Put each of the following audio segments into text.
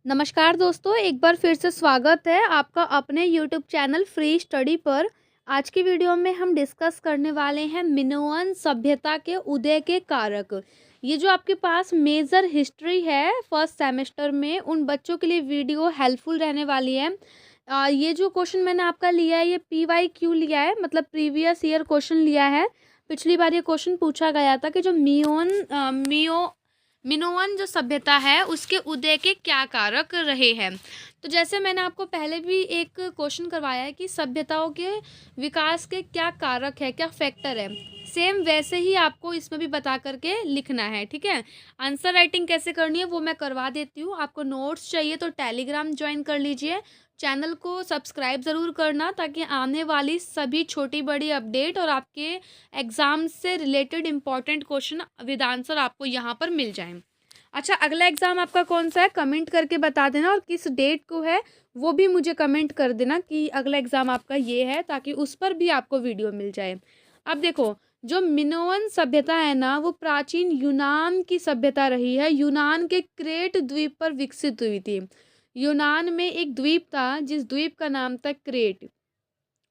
नमस्कार दोस्तों, एक बार फिर से स्वागत है आपका अपने यूट्यूब चैनल फ्री स्टडी पर। आज की वीडियो में हम डिस्कस करने वाले हैं मिनोअन सभ्यता के उदय के कारक। ये जो आपके पास मेजर हिस्ट्री है फर्स्ट सेमेस्टर में, उन बच्चों के लिए वीडियो हेल्पफुल रहने वाली है। ये जो क्वेश्चन मैंने आपका लिया है ये PYQ लिया है, मतलब प्रीवियस ईयर क्वेश्चन लिया है। पिछली बार ये क्वेश्चन पूछा गया था कि जो मिनोअन जो सभ्यता है उसके उदय के क्या कारक रहे हैं। तो जैसे मैंने आपको पहले भी एक क्वेश्चन करवाया है कि सभ्यताओं के विकास के क्या कारक है, क्या फैक्टर है, सेम वैसे ही आपको इसमें भी बता करके लिखना है। ठीक है, आंसर राइटिंग कैसे करनी है वो मैं करवा देती हूँ। आपको नोट्स चाहिए तो टेलीग्राम ज्वाइन कर लीजिए। चैनल को सब्सक्राइब ज़रूर करना ताकि आने वाली सभी छोटी बड़ी अपडेट और आपके एग्ज़ाम से related important question with answer आपको यहाँ पर मिल जाएं। अच्छा, अगला एग्ज़ाम आपका कौन सा है कमेंट करके बता देना, और किस डेट को है वो भी मुझे कमेंट कर देना कि अगला एग्ज़ाम आपका ये है, ताकि उस पर भी आपको वीडियो मिल जाए। अब देखो, जो मिनोअन सभ्यता है ना वो प्राचीन यूनान की सभ्यता रही है। यूनान के क्रेट द्वीप पर विकसित हुई थी। यूनान में एक द्वीप था जिस द्वीप का नाम था क्रेट।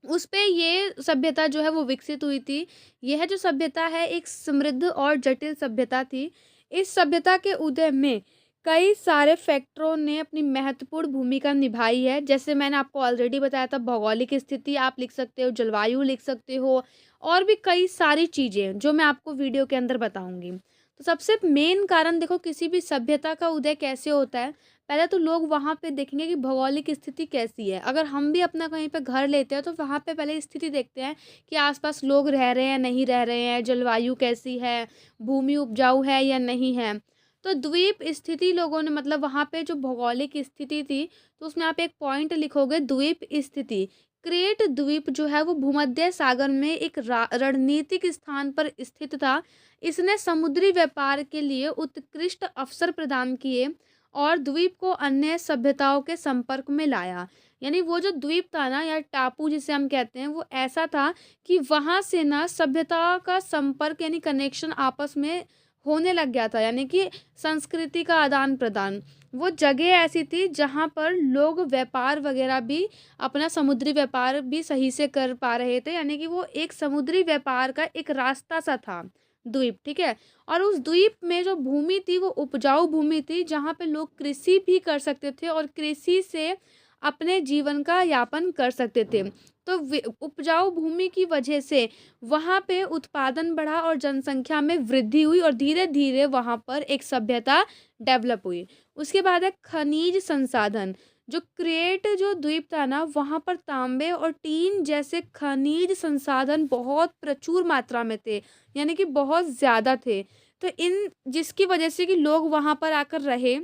उस पे ये सभ्यता जो है वो विकसित हुई थी। यह जो सभ्यता है एक समृद्ध और जटिल सभ्यता थी। इस सभ्यता के उदय में कई सारे फैक्टरों ने अपनी महत्वपूर्ण भूमिका निभाई है। जैसे मैंने आपको ऑलरेडी बताया था, भौगोलिक स्थिति आप लिख सकते हो, जलवायु लिख सकते हो, और भी कई सारी चीज़ें जो मैं आपको वीडियो के अंदर बताऊंगी। तो सबसे मेन कारण देखो, किसी भी सभ्यता का उदय कैसे होता है। पहले तो लोग वहाँ पे देखेंगे कि भौगोलिक स्थिति कैसी है। अगर हम भी अपना कहीं पे घर लेते हैं तो वहाँ पे पहले स्थिति देखते हैं कि आसपास लोग रह रहे हैं नहीं रह रहे हैं, जलवायु कैसी है, भूमि उपजाऊ है या नहीं है। तो द्वीप स्थिति लोगों ने, मतलब वहाँ पे जो भौगोलिक स्थिति थी, तो उसमें आप एक पॉइंट लिखोगे द्वीप स्थिति। क्रेट द्वीप जो है वो भूमध्य सागर में एक रणनीतिक स्थान पर स्थित था। इसने समुद्री व्यापार के लिए उत्कृष्ट अवसर प्रदान किए और द्वीप को अन्य सभ्यताओं के संपर्क में लाया। यानी वो जो द्वीप था ना, या टापू जिसे हम कहते हैं, वो ऐसा था कि वहाँ से ना सभ्यता का संपर्क यानी कनेक्शन आपस में होने लग गया था, यानी कि संस्कृति का आदान प्रदान। वो जगह ऐसी थी जहाँ पर लोग व्यापार वगैरह भी, अपना समुद्री व्यापार भी सही से कर पा रहे थे। यानी कि वो एक समुद्री व्यापार का एक रास्ता सा था द्वीप। ठीक है, और उस द्वीप में जो भूमि थी वो उपजाऊ भूमि थी, जहाँ पे लोग कृषि भी कर सकते थे और कृषि से अपने जीवन का यापन कर सकते थे। तो उपजाऊ भूमि की वजह से वहाँ पे उत्पादन बढ़ा और जनसंख्या में वृद्धि हुई, और धीरे धीरे वहाँ पर एक सभ्यता डेवलप हुई। उसके बाद है खनिज संसाधन। जो क्रेट जो द्वीप था ना, वहाँ पर तांबे और टीन जैसे खनिज संसाधन बहुत प्रचुर मात्रा में थे, यानी कि बहुत ज़्यादा थे। तो इन जिसकी वजह से कि लोग वहाँ पर आकर रहे,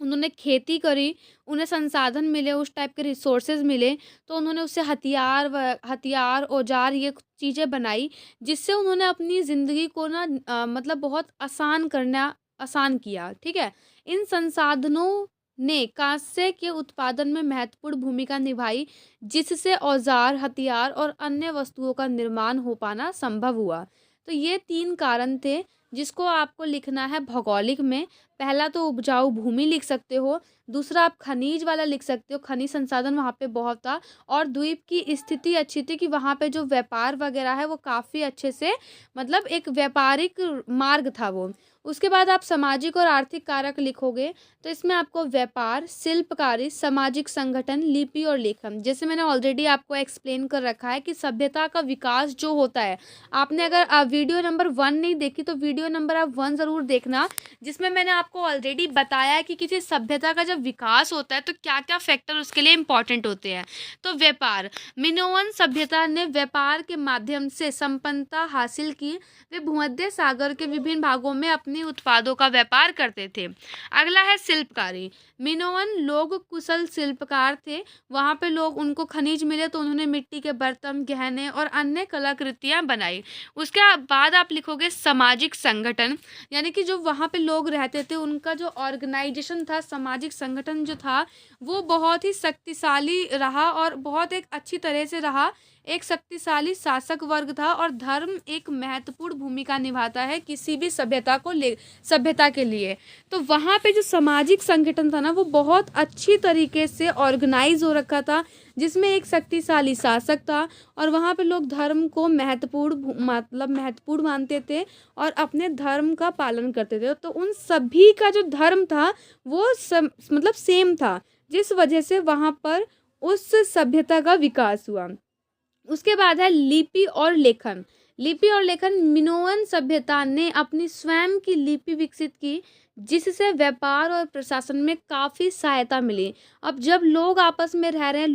उन्होंने खेती करी, उन्हें संसाधन मिले, उस टाइप के रिसोर्सेज मिले, तो उन्होंने उससे हथियार औजार ये चीज़ें बनाई, जिससे उन्होंने अपनी ज़िंदगी को ना मतलब बहुत आसान किया। ठीक है, इन संसाधनों ने कांस्य के उत्पादन में महत्वपूर्ण भूमिका निभाई, जिससे औजार, हथियार और अन्य वस्तुओं का निर्माण हो पाना संभव हुआ। तो ये 3 कारण थे जिसको आपको लिखना है भौगोलिक में। पहला तो उपजाऊ भूमि लिख सकते हो, दूसरा आप खनिज वाला लिख सकते हो, खनिज संसाधन वहाँ पे बहुत था, और द्वीप की स्थिति अच्छी थी कि वहाँ पे जो व्यापार वगैरह है वो काफ़ी अच्छे से, मतलब एक व्यापारिक मार्ग था वो। उसके बाद आप सामाजिक और आर्थिक कारक लिखोगे, तो इसमें आपको व्यापार, शिल्पकारी, सामाजिक संगठन, लिपि और लेखन, जैसे मैंने ऑलरेडी आपको एक्सप्लेन कर रखा है कि सभ्यता का विकास जो होता है, आपने अगर वीडियो नंबर 1 नहीं देखी तो वीडियो नंबर आप 1 ज़रूर देखना, जिसमें मैंने आपको ऑलरेडी बताया है कि किसी सभ्यता का जब विकास होता है तो क्या क्या फैक्टर उसके लिए इंपॉर्टेंट होते हैं। तो व्यापार, मिनोअन सभ्यता ने व्यापार के माध्यम से संपन्नता हासिल की। वे भूमध्य सागर के विभिन्न भागों में अपने उत्पादों का व्यापार करते थे। अगला है शिल्पकारी। मिनोअन लोग कुशल शिल्पकार थे। वहाँ पे लोग, उनको खनिज मिले तो उन्होंने मिट्टी के बर्तन, गहने और अन्य कलाकृतियाँ बनाई। उसके बाद आप लिखोगे सामाजिक संगठन, यानी कि जो वहाँ पे लोग रहते थे उनका जो ऑर्गेनाइजेशन था, सामाजिक संगठन जो था, वो बहुत ही शक्तिशाली रहा और बहुत एक अच्छी तरह से रहा। एक शक्तिशाली शासक वर्ग था और धर्म एक महत्वपूर्ण भूमिका निभाता है किसी भी सभ्यता के लिए। तो वहाँ पे जो सामाजिक संगठन था ना, वो बहुत अच्छी तरीके से ऑर्गेनाइज हो रखा था, जिसमें एक शक्तिशाली शासक था और वहाँ पे लोग धर्म को मतलब महत्वपूर्ण मानते थे और अपने धर्म का पालन करते थे। तो उन सभी का जो धर्म था वो मतलब सेम था, जिस वजह से वहाँ पर उस सभ्यता का विकास हुआ। उसके बाद है लिपि और लेखन। लिपि और लेखन, मिनोअन सभ्यता ने अपनी स्वयं की लिपि विकसित की, जिससे व्यापार और प्रशासन में काफ़ी सहायता मिली। अब जब लोग आपस में रह रहे हैं,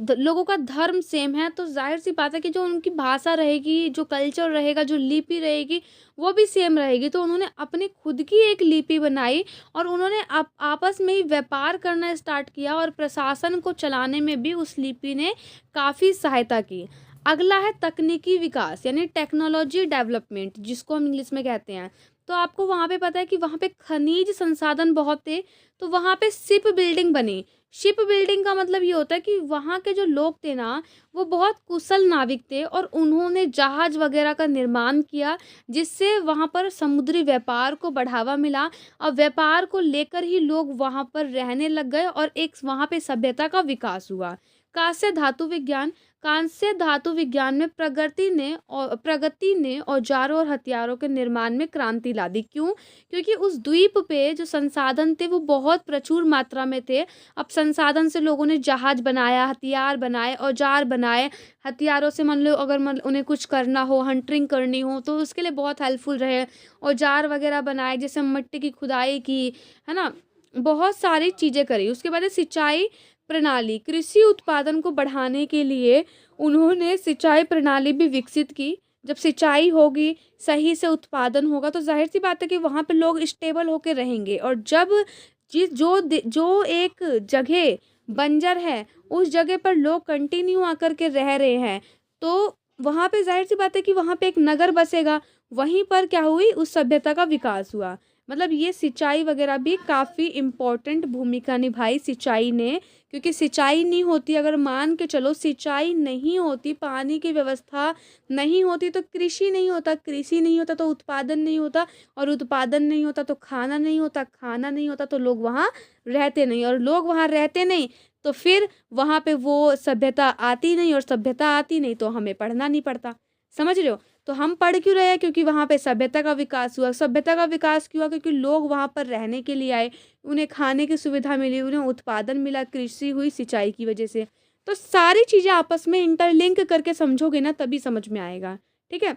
लोगों का धर्म सेम है, तो जाहिर सी बात है कि जो उनकी भाषा रहेगी, जो कल्चर रहेगा, जो लिपि रहेगी, वो भी सेम रहेगी। तो उन्होंने अपनी खुद की एक लिपि बनाई और उन्होंने आपस में ही व्यापार करना स्टार्ट किया और प्रशासन को चलाने में भी उस लिपि ने काफ़ी सहायता की। अगला है तकनीकी विकास, यानी टेक्नोलॉजी डेवलपमेंट, जिसको हम इंग्लिश में कहते हैं। तो आपको वहाँ पे पता है कि वहाँ पे खनिज संसाधन बहुत थे, तो वहाँ पे शिप बिल्डिंग बनी। शिप बिल्डिंग का मतलब ये होता है कि वहाँ के जो लोग थे ना, वो बहुत कुशल नाविक थे और उन्होंने जहाज वगैरह का निर्माण किया, जिससे वहाँ पर समुद्री व्यापार को बढ़ावा मिला और व्यापार को लेकर ही लोग वहाँ पर रहने लग गए और एक वहाँ पे सभ्यता का विकास हुआ। कांस्य धातु विज्ञान, कांस्य धातु विज्ञान में प्रगति ने औजारों और हथियारों के निर्माण में क्रांति ला दी। क्यों? क्योंकि उस द्वीप पे जो संसाधन थे वो बहुत प्रचुर मात्रा में थे। अब संसाधन से लोगों ने जहाज बनाया, हथियार बनाए, औजार बनाए। हथियारों से मान लो अगर उन्हें कुछ करना हो, हंटिंग करनी हो, तो उसके लिए बहुत हेल्पफुल रहे। औजार वगैरह बनाए, जैसे मिट्टी की खुदाई की, है ना, बहुत सारी चीज़ें करी। उसके बाद है सिंचाई प्रणाली, कृषि उत्पादन को बढ़ाने के लिए उन्होंने सिंचाई प्रणाली भी विकसित की। जब सिंचाई होगी, सही से उत्पादन होगा, तो जाहिर सी बात है कि वहाँ पे लोग स्टेबल होकर रहेंगे। और जब जो एक जगह बंजर है, उस जगह पर लोग कंटिन्यू आकर के रह रहे हैं, तो वहाँ पे जाहिर सी बात है कि वहाँ पे एक नगर बसेगा। वहीं पर क्या हुई, उस सभ्यता का विकास हुआ। मतलब ये सिंचाई वगैरह भी काफ़ी इम्पोर्टेंट भूमिका निभाई सिंचाई ने, क्योंकि सिंचाई नहीं होती, अगर मान के चलो सिंचाई नहीं होती, पानी की व्यवस्था नहीं होती, तो कृषि नहीं होता, कृषि नहीं होता तो उत्पादन नहीं होता, और उत्पादन नहीं होता तो खाना नहीं होता, खाना नहीं होता तो लोग वहाँ रहते नहीं, और लोग वहाँ रहते नहीं तो फिर वहाँ पे वो सभ्यता आती नहीं, और सभ्यता आती नहीं तो हमें पढ़ना नहीं पड़ता। समझ रहे हो? तो हम पढ़ क्यों रहे हैं? क्योंकि वहाँ पे सभ्यता का विकास हुआ। सभ्यता का विकास क्यों हुआ? क्योंकि लोग वहाँ पर रहने के लिए आए, उन्हें खाने की सुविधा मिली, उन्हें उत्पादन मिला, कृषि हुई सिंचाई की वजह से। तो सारी चीज़ें आपस में इंटरलिंक करके समझोगे ना, तभी समझ में आएगा। ठीक है?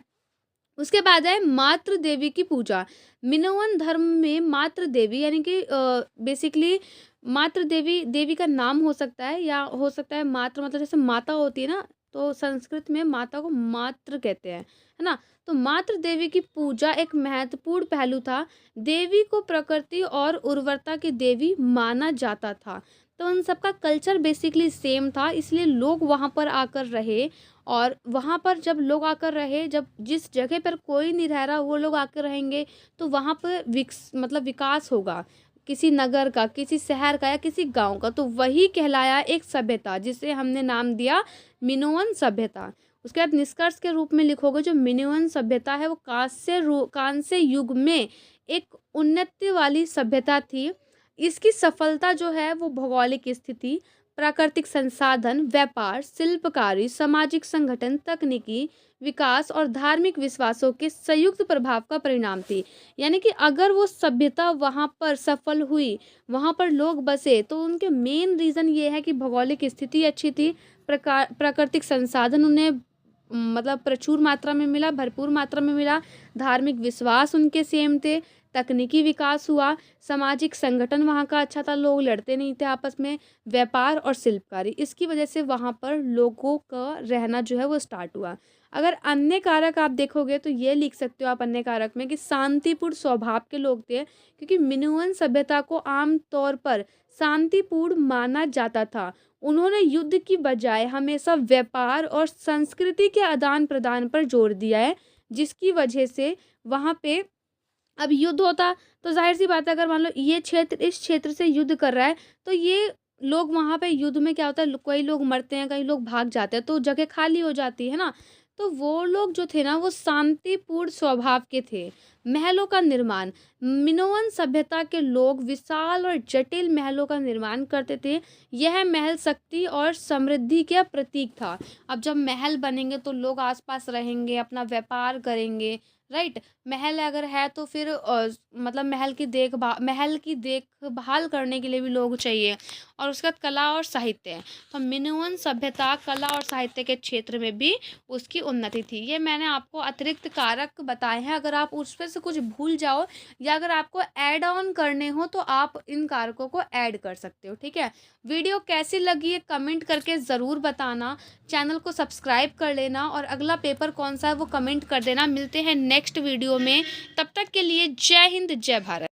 उसके बाद है मातृ देवी की पूजा। मिनोअन धर्म में मातृ देवी यानी कि बेसिकली मातृ देवी का नाम हो सकता है, या हो सकता है मातृ, मतलब जैसे माता होती है ना, तो संस्कृत में माता को मातृ कहते हैं, है ना। तो मातृ देवी की पूजा एक महत्वपूर्ण पहलू था। देवी को प्रकृति और उर्वरता की देवी माना जाता था। तो उन सबका कल्चर बेसिकली सेम था, इसलिए लोग वहाँ पर आकर रहे। और वहाँ पर जब लोग आकर रहे, जब जिस जगह पर कोई नहीं रह रहा वो लोग आकर रहेंगे, तो वहाँ पर मतलब विकास होगा किसी नगर का, किसी शहर का, या किसी गांव का। तो वही कहलाया एक सभ्यता, जिसे हमने नाम दिया मिनोअन सभ्यता। उसके बाद निष्कर्ष के रूप में लिखोगे, जो मिनोअन सभ्यता है वो कांस्य युग में एक उन्नति वाली सभ्यता थी। इसकी सफलता जो है वो भौगोलिक स्थिति, प्राकृतिक संसाधन, व्यापार, शिल्पकारी, सामाजिक संगठन, तकनीकी विकास और धार्मिक विश्वासों के संयुक्त प्रभाव का परिणाम थी। यानी कि अगर वो सभ्यता वहाँ पर सफल हुई, वहाँ पर लोग बसे, तो उनके मेन रीज़न ये है कि भौगोलिक स्थिति अच्छी थी, प्राकृतिक संसाधन उन्हें मतलब प्रचुर मात्रा में मिला, भरपूर मात्रा में मिला, धार्मिक विश्वास उनके सेम थे, तकनीकी विकास हुआ, सामाजिक संगठन वहाँ का अच्छा था, लोग लड़ते नहीं थे आपस में, व्यापार और शिल्पकारी, इसकी वजह से वहाँ पर लोगों का रहना जो है वो स्टार्ट हुआ। अगर अन्य कारक आप देखोगे तो ये लिख सकते हो आप अन्य कारक में कि शांतिपूर्ण स्वभाव के लोग थे, क्योंकि मिनोअन सभ्यता को आम तौर पर शांतिपूर्ण माना जाता था। उन्होंने युद्ध की बजाय हमेशा व्यापार और संस्कृति के आदान प्रदान पर जोर दिया है, जिसकी वजह से वहाँ पे अब युद्ध होता तो ज़ाहिर-सी बात है, अगर मान लो ये क्षेत्र इस क्षेत्र से युद्ध कर रहा है, तो ये लोग वहाँ पे युद्ध में क्या होता है, कई लोग मरते हैं, कई लोग भाग जाते हैं, तो जगह खाली हो जाती है ना। तो वो लोग जो थे ना, वो शांतिपूर्ण स्वभाव के थे। महलों का निर्माण, मिनोअन सभ्यता के लोग विशाल और जटिल महलों का निर्माण करते थे। यह महल शक्ति और समृद्धि का प्रतीक था। अब जब महल बनेंगे तो लोग आस-पास रहेंगे, अपना व्यापार करेंगे, राइट? महल अगर है तो फिर मतलब महल की देखभाल करने के लिए भी लोग चाहिए। और उसके बाद कला और साहित्य है। तो मिनोअन सभ्यता कला और साहित्य के क्षेत्र में भी उसकी उन्नति थी। ये मैंने आपको अतिरिक्त कारक बताए हैं, अगर आप उसमें से कुछ भूल जाओ या अगर आपको ऐड ऑन करने हो तो आप इन कारकों को ऐड कर सकते हो, ठीक है? वीडियो कैसी लगी है कमेंट करके ज़रूर बताना। चैनल को सब्सक्राइब कर लेना और अगला पेपर कौन सा है वो कमेंट कर देना। मिलते हैं नेक्स्ट वीडियो में, तब तक के लिए जय हिंद, जय भारत।